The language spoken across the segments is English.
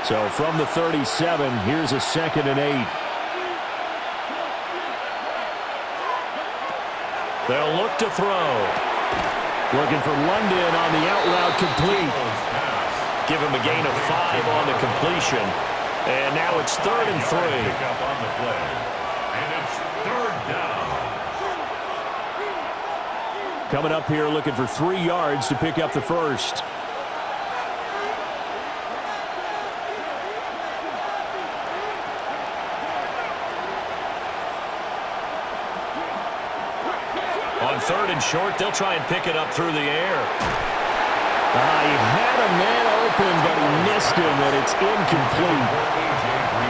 So from the 37, here's a 2nd and 8. They'll look to throw. Looking for London on the out route, complete. Give him a gain of 5 on the completion. And now it's 3rd and 3. And it's 3rd down. Coming up here looking for 3 yards to pick up the first. On 3rd and short, they'll try and pick it up through the air. He had a man open, but he missed him, and it's incomplete.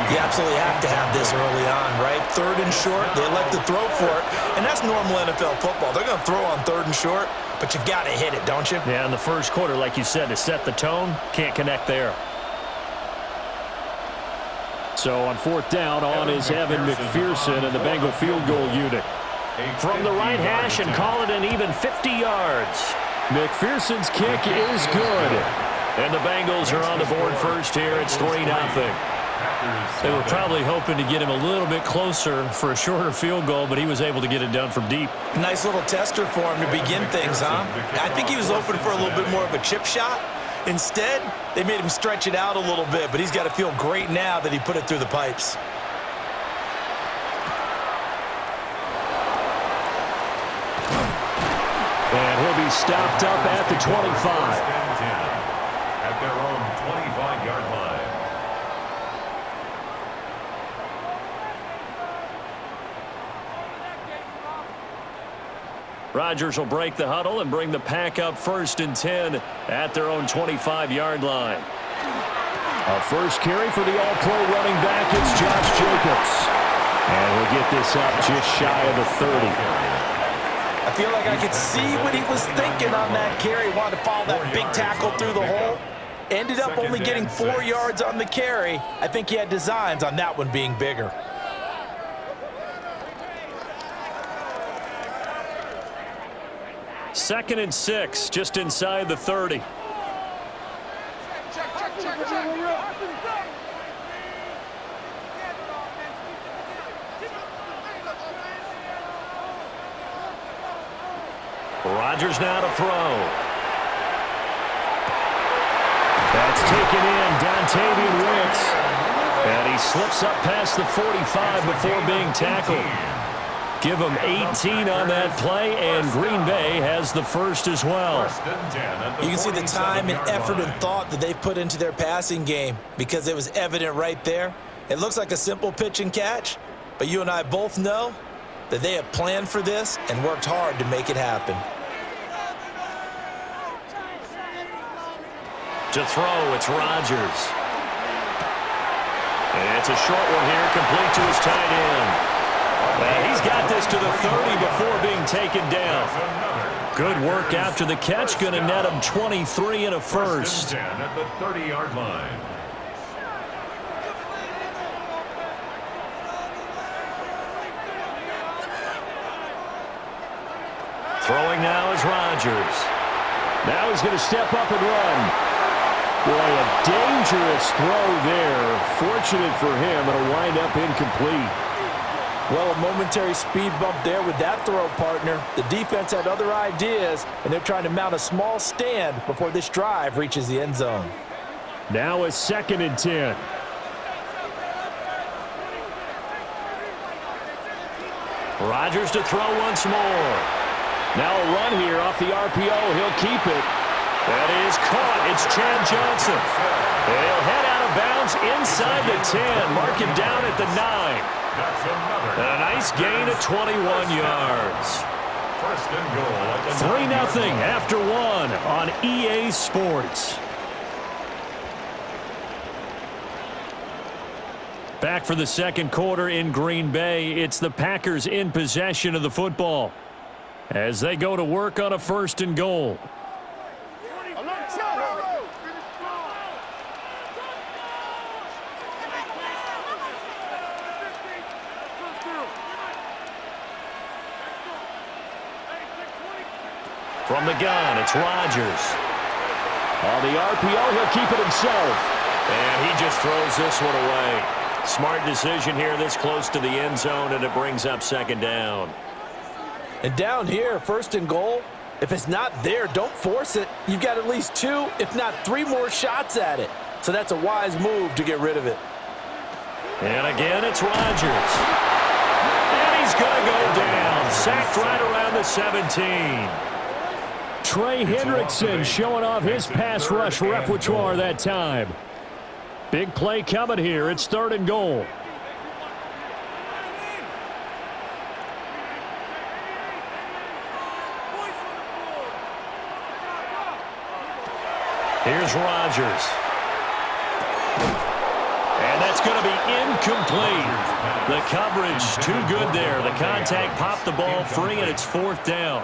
You absolutely have to have this early on, right? 3rd and short, they elect to throw for it, and that's normal NFL football. They're going to throw on 3rd and short, but you've got to hit it, don't you? Yeah, in the first quarter, like you said, to set the tone, can't connect there. So on 4th down, on is Evan McPherson and the Bengal field goal unit. From the right hash and call it an even 50 yards. McPherson's kick is good. And the Bengals are on the board first here. It's 3-0. They were probably hoping to get him a little bit closer for a shorter field goal, but he was able to get it done from deep. Nice little tester for him to begin things, huh? I think he was open for a little bit more of a chip shot. Instead, they made him stretch it out a little bit, but he's got to feel great now that he put it through the pipes. And he'll be stopped up at the 25. At their own 25-yard line. Rodgers will break the huddle and bring the pack up 1st and 10 at their own 25-yard line. A first carry for the all-pro running back. It's Josh Jacobs. And he'll get this up just shy of the 30. I feel like I could see what he was thinking on that carry. Wanted to follow that big tackle through the hole. Ended up only getting 4 yards on the carry. I think he had designs on that one being bigger. Second and 6, just inside the 30. Rodgers now to throw. That's taken in, Dontavian Wicks. And he slips up past the 45 before being tackled. Give him 18 on that play, and Green Bay has the first as well. You can see the time and effort and thought that they've put into their passing game because it was evident right there. It looks like a simple pitch and catch, but you and I both know that they have planned for this and worked hard to make it happen. To throw, it's Rodgers. And it's a short one here, complete to his tight end. And he's got this to the 30 before being taken down. Good work after the catch, going to net him 23 and a first. At the 30-yard line. Throwing now is Rodgers. Now he's going to step up and run. Boy, a dangerous throw there. Fortunate for him, it'll wind up incomplete. Well, a momentary speed bump there with that throw, partner. The defense had other ideas, and they're trying to mount a small stand before this drive reaches the end zone. Now a 2nd and 10. Rodgers to throw once more. Now a run here off the RPO. He'll keep it. That is caught. It's Chad Johnson. He'll head out of bounds inside the 10. Mark him down at the 9. A nice gain of 21 yards. 3-0 after 1 on EA Sports. Back for the second quarter in Green Bay. It's the Packers in possession of the football as they go to work on a 1st and goal. From the gun, it's Rodgers. On the RPO, he'll keep it himself. And he just throws this one away. Smart decision here this close to the end zone, and it brings up second down. And down here, first and goal, if it's not there, don't force it. You've got at least 2, if not 3 more shots at it. So that's a wise move to get rid of it. And again, it's Rodgers. And he's going to go down. Sacked right around the 17. Trey Hendrickson showing off his pass rush repertoire that time. Big play coming here. It's third and goal. Here's Rodgers. And that's going to be incomplete. The coverage too good there. The contact popped the ball free, and it's fourth down.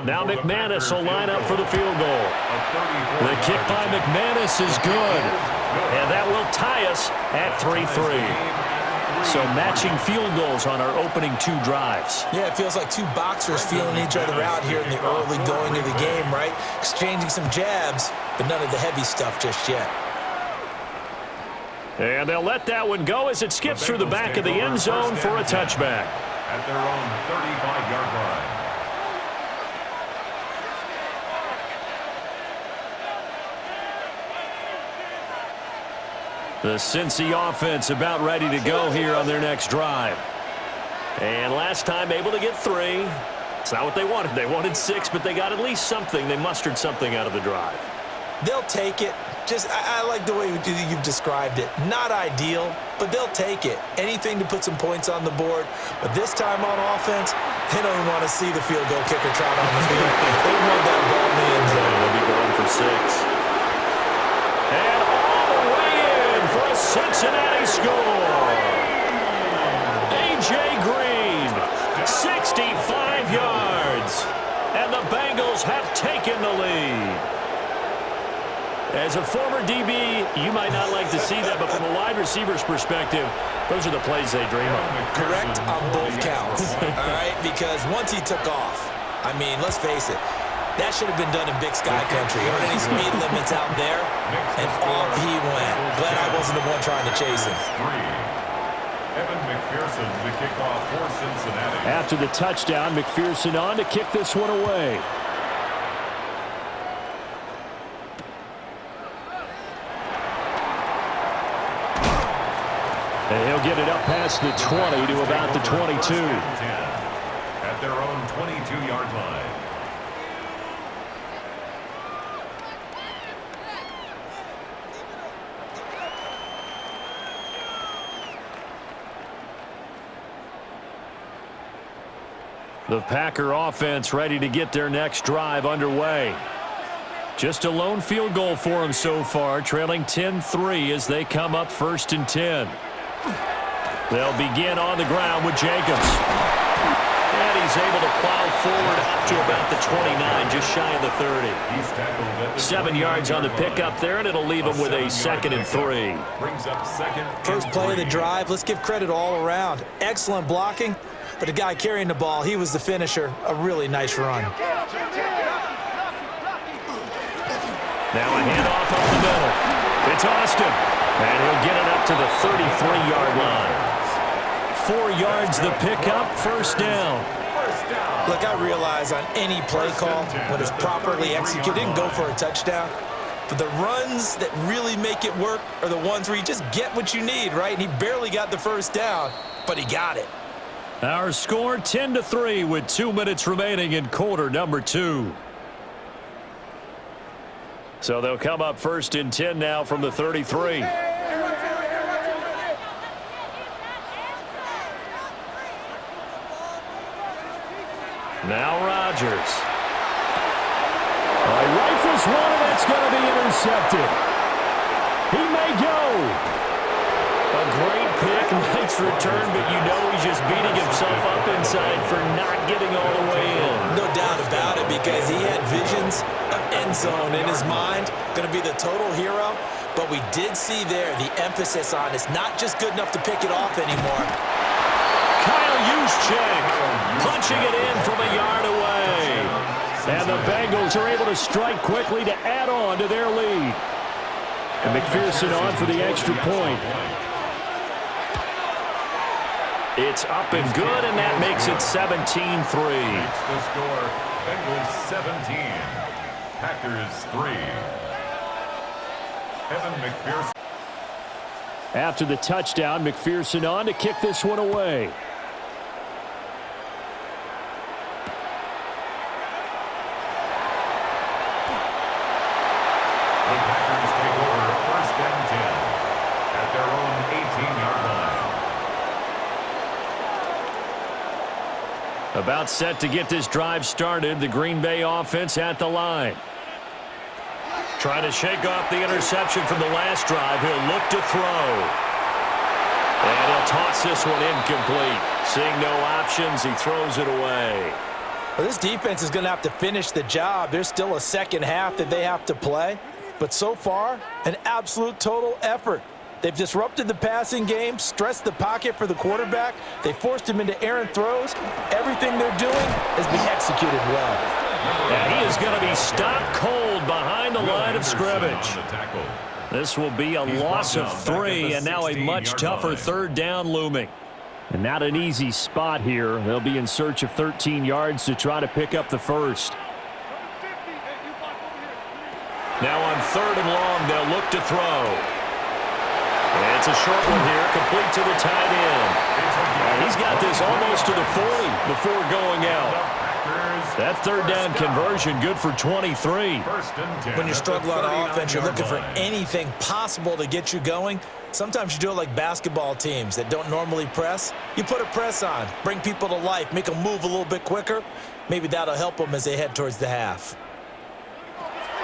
Now McManus will line up for the field goal. The kick by McManus is good. And that will tie us at 3-3. So matching field goals on our opening 2 drives. Yeah, it feels like 2 boxers feeling each other out here in the early going of the game, right? Exchanging some jabs, but none of the heavy stuff just yet. And they'll let that one go as it skips through the back of the end zone for a touchback. At their own 35-yard line. The Cincy offense about ready to go here on their next drive. And last time able to get 3. It's not what they wanted. They wanted 6, but they got at least something. They mustered something out of the drive. They'll take it. I like the way you've described it. Not ideal, but they'll take it. Anything to put some points on the board. But this time on offense, they don't want to see the field goal kicker trot on the field. They want that ball in the end zone. They'll be going for 6. And all the way in for a Cincinnati score. A.J. Green, 65 yards. And the Bengals have taken the lead. As a former DB, you might not like to see that, but from a wide receiver's perspective, those are the plays they dream of. Correct on both counts, all right? Because once he took off, I mean, let's face it, that should have been done in Big Sky Country. Aren't any speed limits out there? And off he went. Glad I wasn't the one trying to chase him. McPherson to kick off for Cincinnati. After the touchdown, McPherson on to kick this one away. And he'll get it up past the 20 to about the 22. At their own 22-yard line. The Packer offense ready to get their next drive underway. Just a lone field goal for them so far, trailing 10-3 as they come up first and 10. They'll begin on the ground with Jacobs. And he's able to plow forward up to about the 29, just shy of the 30. 7 yards on the pickup there, and it'll leave him with a 2nd and 3. First play of the drive, let's give credit all around. Excellent blocking, but the guy carrying the ball, he was the finisher. A really nice run. Now a handoff up the middle. It's Austin. And he'll get it up to the 33-yard line. 4 yards the pickup, first down. Look, I realize on any play call, when it's properly executed, and go for a touchdown. But the runs that really make it work are the ones where you just get what you need, right? And he barely got the first down, but he got it. Our score 10-3 with 2 minutes remaining in quarter number 2. So they'll come up first and 10 now from the 33. Now Rodgers. He rifles one, and that's going to be intercepted. He may go. A great pick, nice return, but you know he's just beating himself up inside for not getting all the way in. No doubt about it, because he had visions of end zone in his mind. Going to be the total hero. But we did see there the emphasis on it's not just good enough to pick it off anymore. Kyle Juszczyk punching it in from a yard away. And the Bengals are able to strike quickly to add on to their lead. And McPherson on for the extra point. It's up and good, and that makes it 17-3. It's the score, Bengals 17, Packers 3. Evan McPherson. After the touchdown, McPherson on to kick this one away. The Packers take over 1st and 10 at their own 18-yard line. About set to get this drive started. The Green Bay offense at the line. Trying to shake off the interception from the last drive. He'll look to throw. And he'll toss this one incomplete. Seeing no options, he throws it away. Well, this defense is going to have to finish the job. There's still a second half that they have to play. But so far, an absolute total effort. They've disrupted the passing game, stressed the pocket for the quarterback. They forced him into errant throws. Everything they're doing has been executed well. And he is going to be stopped cold behind the line of scrimmage. This will be a loss of 3, and now a much tougher 3rd down looming. And not an easy spot here. They'll be in search of 13 yards to try to pick up the first. Now on 3rd and long, they'll look to throw. And it's a short one here, complete to the tight end. And he's got this almost to the 40 before going out. That 3rd down conversion good for 23. When you struggle on offense, you're looking for anything possible to get you going. Sometimes you do it like basketball teams that don't normally press. You put a press on, bring people to life, make them move a little bit quicker. Maybe that'll help them as they head towards the half.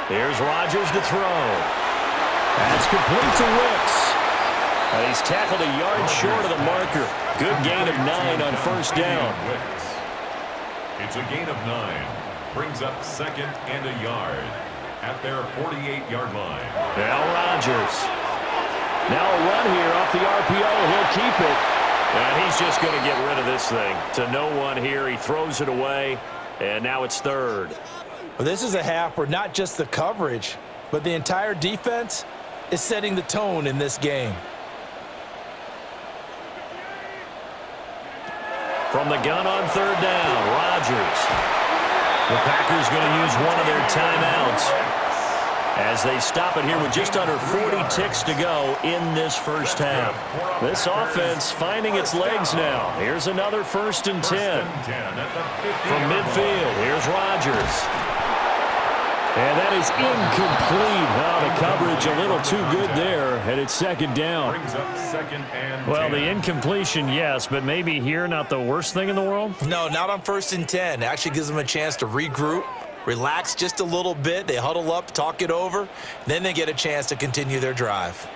Here's Rodgers to throw. That's complete to Wicks. And he's tackled a yard short of the marker. Good gain of 9 on 1st down. It's a gain of 9. Brings up 2nd and a yard at their 48-yard line. Now Rodgers. Now a run here off the RPO. He'll keep it. And he's just going to get rid of this thing. To no one here. He throws it away. And now it's 3rd. Well, this is a half where not just the coverage, but the entire defense is setting the tone in this game. From the gun on 3rd down, Rodgers. The Packers going to use one of their timeouts as they stop it here with just under 40 ticks to go in this first half. This offense finding its legs now. Here's another 1st and 10. From midfield, here's Rodgers. And that is incomplete. The coverage a little too good there, and it's 2nd down. Brings up 2nd and 10. Well, the incompletion, yes, but maybe here not the worst thing in the world? No, not on 1st and 10. It actually gives them a chance to regroup, relax just a little bit. They huddle up, talk it over. Then they get a chance to continue their drive.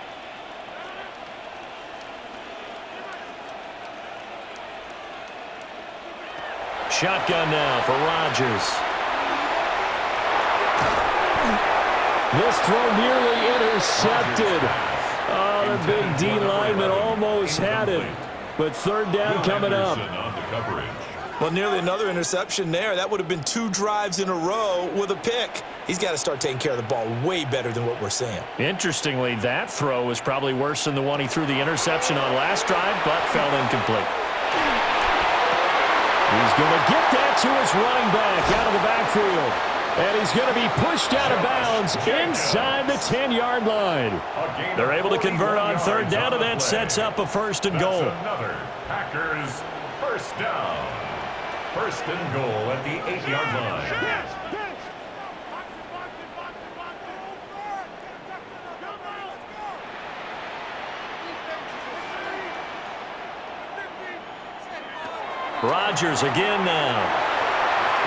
Shotgun now for Rodgers. This throw nearly intercepted. Oh, the big D lineman almost had it. But 3rd down coming up. Well, nearly another interception there. That would have been 2 drives in a row with a pick. He's got to start taking care of the ball way better than what we're seeing. Interestingly, that throw was probably worse than the one he threw the interception on last drive, but fell incomplete. He's going to get that to his running back out of the backfield. And he's going to be pushed out of bounds inside the 10-yard line. They're able to convert on 3rd down, and that sets up a 1st and goal. Another Packers 1st down. 1st and goal at the 8-yard line. Rodgers again now.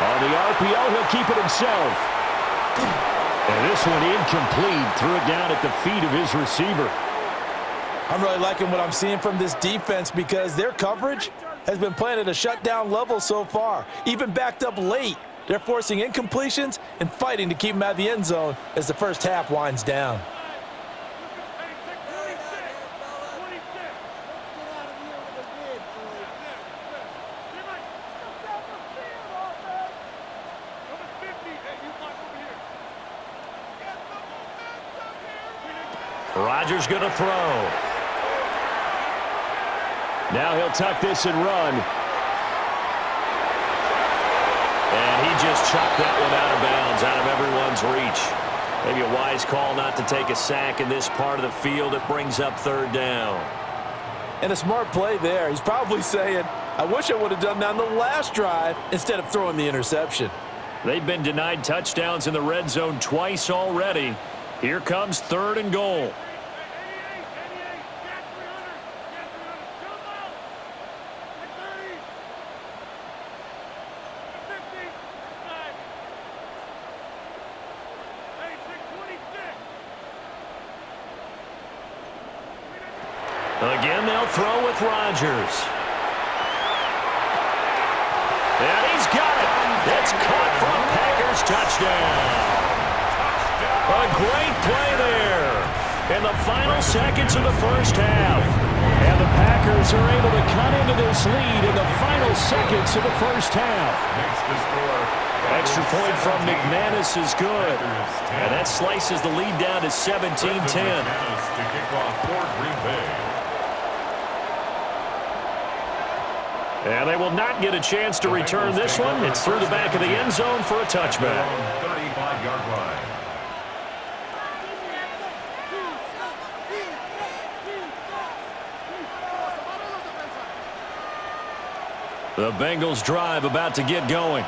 On the RPO, he'll keep it himself. And this one incomplete. Threw it down at the feet of his receiver. I'm really liking what I'm seeing from this defense because their coverage has been playing at a shutdown level so far. Even backed up late, they're forcing incompletions and fighting to keep them out of the end zone as the first half winds down. Rodgers going to throw. Now he'll tuck this and run. And he just chucked that one out of bounds, out of everyone's reach. Maybe a wise call not to take a sack in this part of the field. It brings up third down. And a smart play there. He's probably saying, I wish I would have done that on the last drive instead of throwing the interception. They've been denied touchdowns in the red zone twice already. Here comes third and goal. Again, they'll throw with Rodgers. And he's got it. It's caught for a Packers touchdown. A great play there in the final seconds of the first half. And the Packers are able to cut into this lead in the final seconds of the first half. Extra point from McManus is good. And that slices the lead down to 17-10. And they will not get a chance to return this one. It's through the back of the end zone for a touchback. 35-yard line. The Bengals drive about to get going.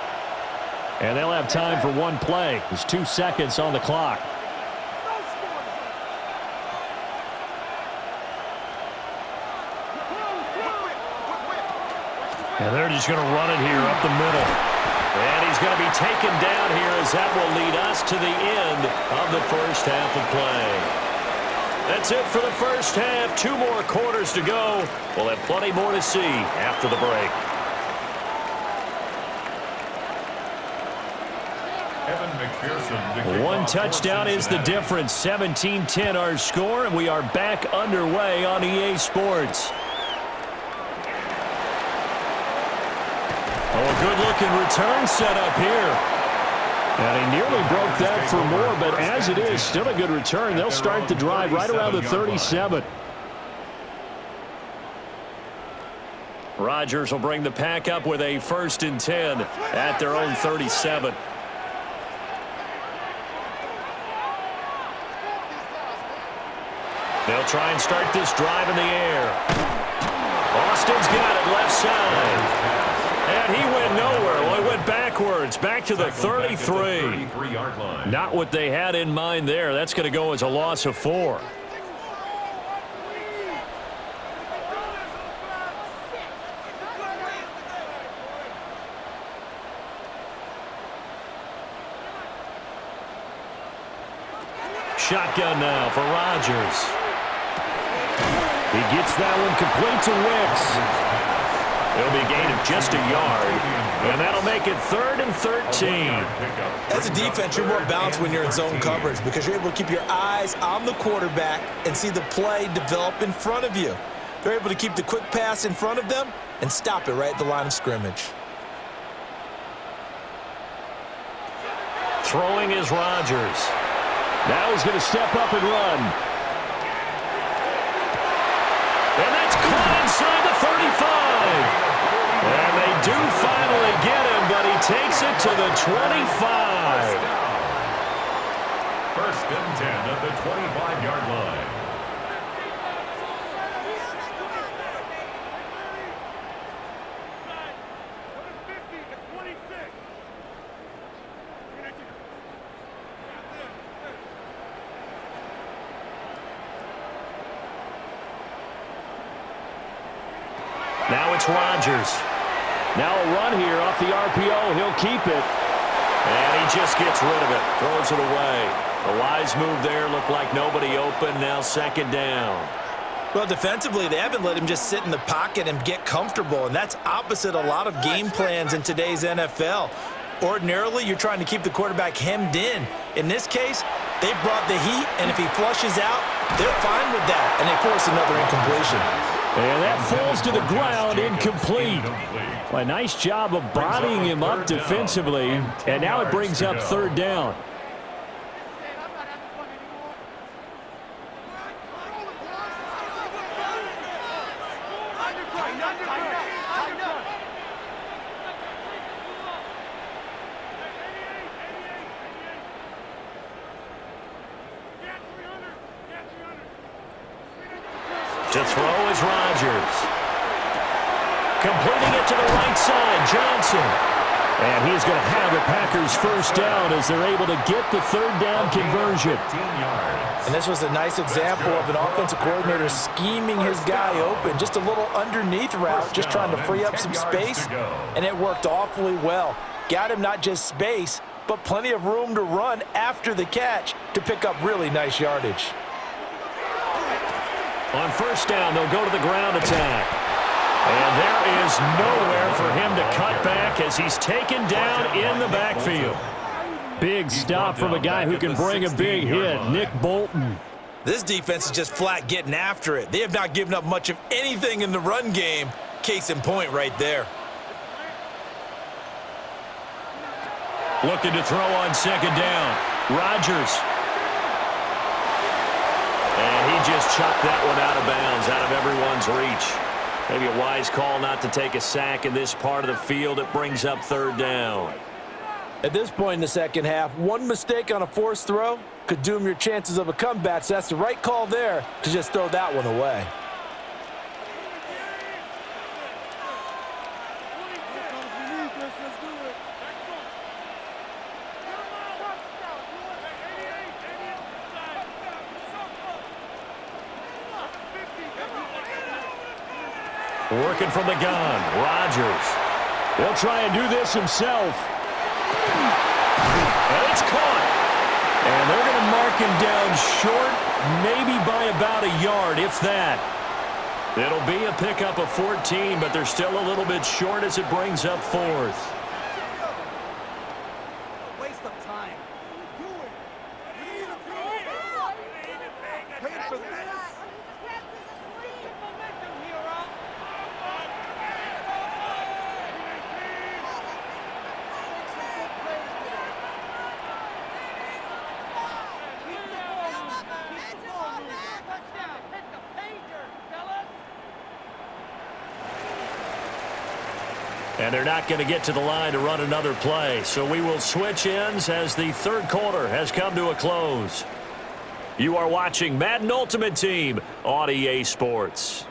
And they'll have time for one play. There's 2 seconds on the clock. And they're just going to run it here up the middle. And he's going to be taken down here as that will lead us to the end of the first half of play. That's it for the first half. 2 more quarters to go. We'll have plenty more to see after the break. One touchdown is the difference. 17-10 our score, and we are back underway on EA Sports. Oh, a good-looking return set up here. And he nearly broke that for more, but as it is, still a good return. They'll start the drive right around the 37. Rodgers will bring the pack up with a 1st and 10 at their own 37. They'll try and start this drive in the air. Austin's got it left side. And he went nowhere. Well, he went backwards, back to the 33. Not what they had in mind there. That's going to go as a loss of 4. Shotgun now for Rodgers. He gets that one complete to Wicks. It'll be a gain of just a yard, and that'll make it 3rd and 13. As a defense, you're more balanced when you're in zone coverage because you're able to keep your eyes on the quarterback and see the play develop in front of you. They're able to keep the quick pass in front of them and stop it right at the line of scrimmage. Throwing is Rodgers. Now he's going to step up and run. And that's caught inside the 35. And they do finally get him, but he takes it to the 25. 1st and 10 at the 25-yard line. Now it's Rodgers. Now a run here off the RPO. He'll keep it. And he just gets rid of it. Throws it away. A wise move there. Looked like nobody open. Now 2nd down. Well, defensively, they haven't let him just sit in the pocket and get comfortable, and that's opposite a lot of game plans in today's NFL. Ordinarily, you're trying to keep the quarterback hemmed in. In this case, they brought the heat, and if he flushes out, they're fine with that, and they force another incompletion. And that falls to the ground, incomplete. Well, a nice job of bodying him up defensively, and now it brings up 3rd down. to throw is Rodgers. Completing it to the right side, Johnson. And he's going to have the Packers first down as they're able to get the third down conversion. And this was a nice example of an offensive coordinator scheming his guy open. Just a little underneath route, just trying to free up some space. And it worked awfully well. Got him not just space, but plenty of room to run after the catch to pick up really nice yardage. On first down, they'll go to the ground attack. And there is nowhere for him to cut back as he's taken down in the backfield. Big stop from a guy who can bring a big hit, Nick Bolton. This defense is just flat getting after it. They have not given up much of anything in the run game. Case in point right there. Looking to throw on second down. Rodgers. And he just chucked that one out of bounds, out of everyone's reach. Maybe a wise call not to take a sack in this part of the field. It brings up third down. At this point in the second half, one mistake on a forced throw could doom your chances of a comeback, so that's the right call there to just throw that one away. Working from the gun, Rodgers. He'll try and do this himself. And it's caught. And they're going to mark him down short, maybe by about a yard, if that. It'll be a pickup of 14, but they're still a little bit short as it brings up fourth. Waste of time. And they're not going to get to the line to run another play. So we will switch ends as the third quarter has come to a close. You are watching Madden Ultimate Team on EA Sports.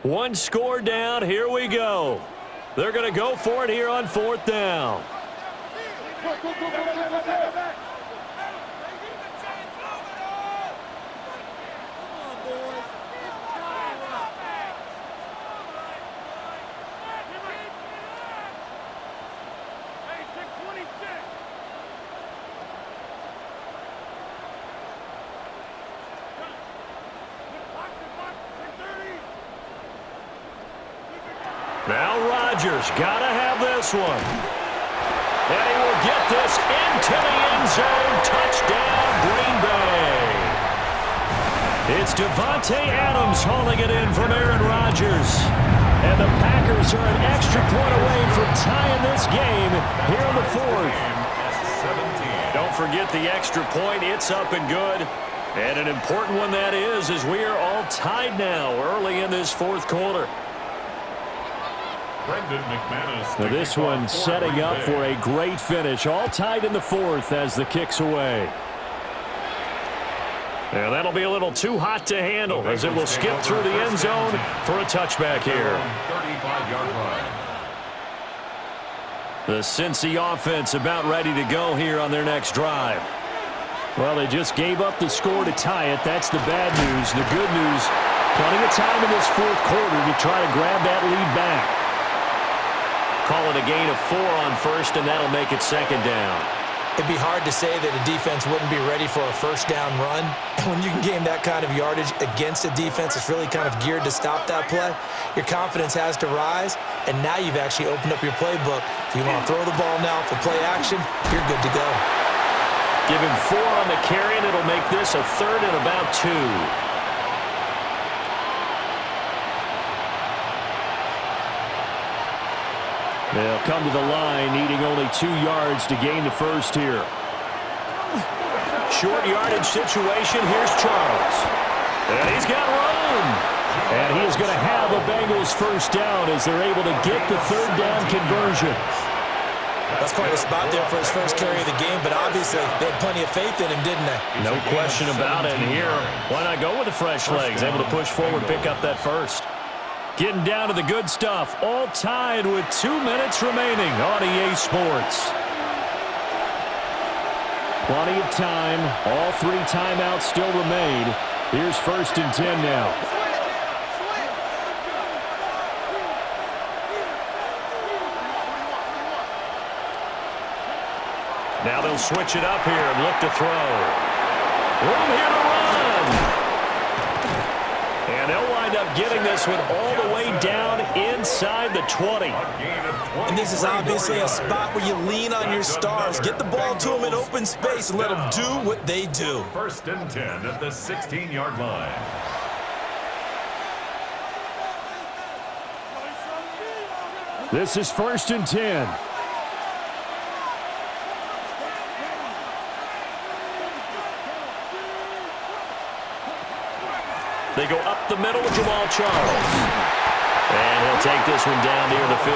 One score down. Here we go. They're going to go for it here on fourth down. Now Rodgers got to have this one. And he will get this into the end zone. Touchdown, Green Bay. It's Devontae Adams hauling it in from Aaron Rodgers. And the Packers are an extra point away from tying this game here in the fourth. Don't forget the extra point. It's up and good. And an important one that is, as we are all tied now early in this fourth quarter. Now this one setting up for a great finish. All tied in the fourth as the kick's away. And that'll be a little too hot to handle as it will skip through the end zone for a touchback here. 35-yard line. The Cincy offense about ready to go here on their next drive. Well, they just gave up the score to tie it. That's the bad news. The good news, plenty of time in this fourth quarter to try to grab that lead back. Call it a gain of 4 on first, and that'll make it second down. It'd be hard to say that a defense wouldn't be ready for a first down run. And when you can gain that kind of yardage against a defense that's really kind of geared to stop that play, your confidence has to rise, and now you've actually opened up your playbook. If you want to throw the ball now for play action, you're good to go. Give him 4 on the carry, and it'll make this a third and about 2. They'll come to the line, needing only 2 yards to gain the first here. Short yardage situation. Here's Charles. And he's got room. And he is going to have a Bengals first down as they're able to get the third down conversion. That's quite a spot there for his first carry of the game, but obviously they had plenty of faith in him, didn't they? No question about it. And here, why not go with the fresh legs? Able to push forward, pick up that first. Getting down to the good stuff. All tied with 2 minutes remaining on EA Sports. Plenty of time. All 3 timeouts still remain. Here's 1st and 10 now. Now they'll switch it up here and look to throw. Room here to run. And they'll wind up getting this one all the way down inside the 20. And this is obviously a spot where you lean on your stars. Get the ball to them in open space and let them do what they do. 1st and 10 at the 16-yard line. This is 1st and 10. They go up the middle with Jamal Charles. And he'll take this one down near the 15.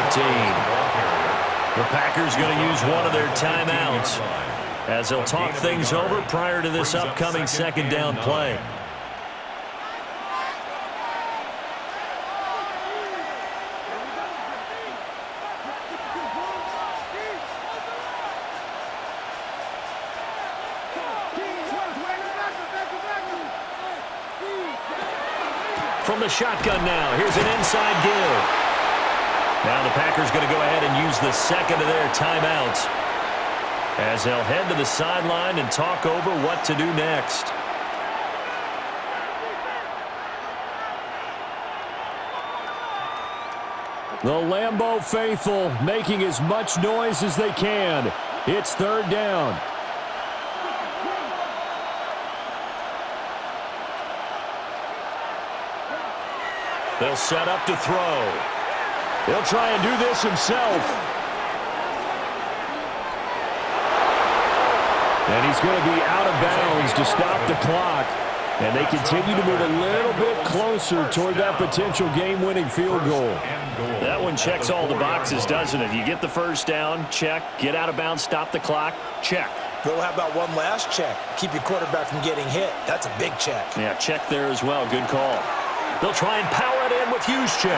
The Packers going to use one of their timeouts as they'll talk things over prior to this upcoming 2nd down play. From the shotgun now, here's an inside give. Now the Packers going to go ahead and use the 2nd of their timeouts as they'll head to the sideline and talk over what to do next. The Lambeau faithful making as much noise as they can. It's 3rd down. They'll set up to throw. He'll try and do this himself. And he's going to be out of bounds to stop the clock. And they continue to move a little bit closer toward that potential game-winning field goal. That one checks all the boxes, doesn't it? You get the first down, check. Get out of bounds, stop the clock, check. Well, how about one last check? Keep your quarterback from getting hit. That's a big check. Yeah, check there as well. Good call. They'll try and power it in with Juszczyk.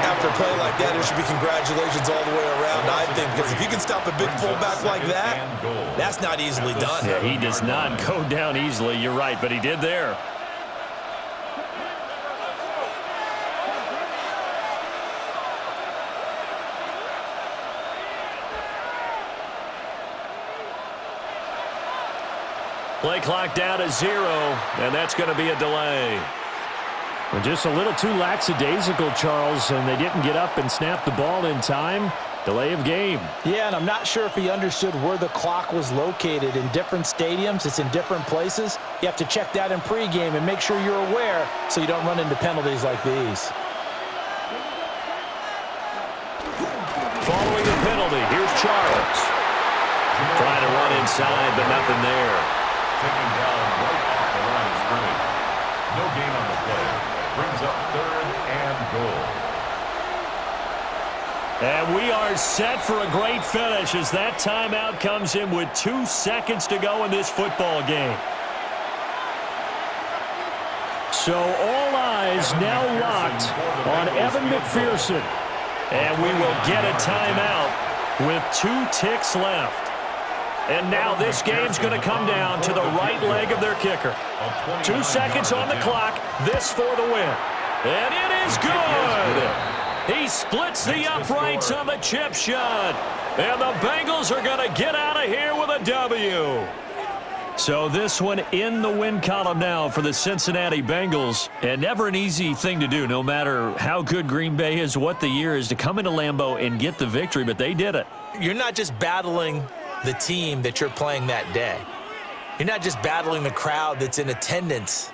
After a play like that, there should be congratulations all the way around, I think, because if you can stop a big fullback like that, that's not easily done. Yeah, he does not go down easily. You're right, but he did there. Play clock down to 0, and that's going to be a delay. Well, just a little too lackadaisical, Charles, and they didn't get up and snap the ball in time. Delay of game. Yeah, and I'm not sure if he understood where the clock was located. In different stadiums, it's in different places. You have to check that in pregame and make sure you're aware so you don't run into penalties like these. Following the penalty, here's Charles. Trying to run inside, but nothing there. Taking down right off the line of scrimmage. No gain on the play. Brings up 3rd and goal. And we are set for a great finish as that timeout comes in with 2 seconds to go in this football game. So all eyes now locked on Evan McPherson. And we will get a timeout with 2 ticks left. And now this game's going to come down to the right leg of their kicker. 2 seconds on the clock. This for the win. And it is good. He splits the uprights on the chip shot. And the Bengals are going to get out of here with a W. So this one in the win column now for the Cincinnati Bengals. And never an easy thing to do, no matter how good Green Bay is, what the year is, to come into Lambeau and get the victory. But they did it. You're not just battling the team that you're playing that day. You're not just battling the crowd that's in attendance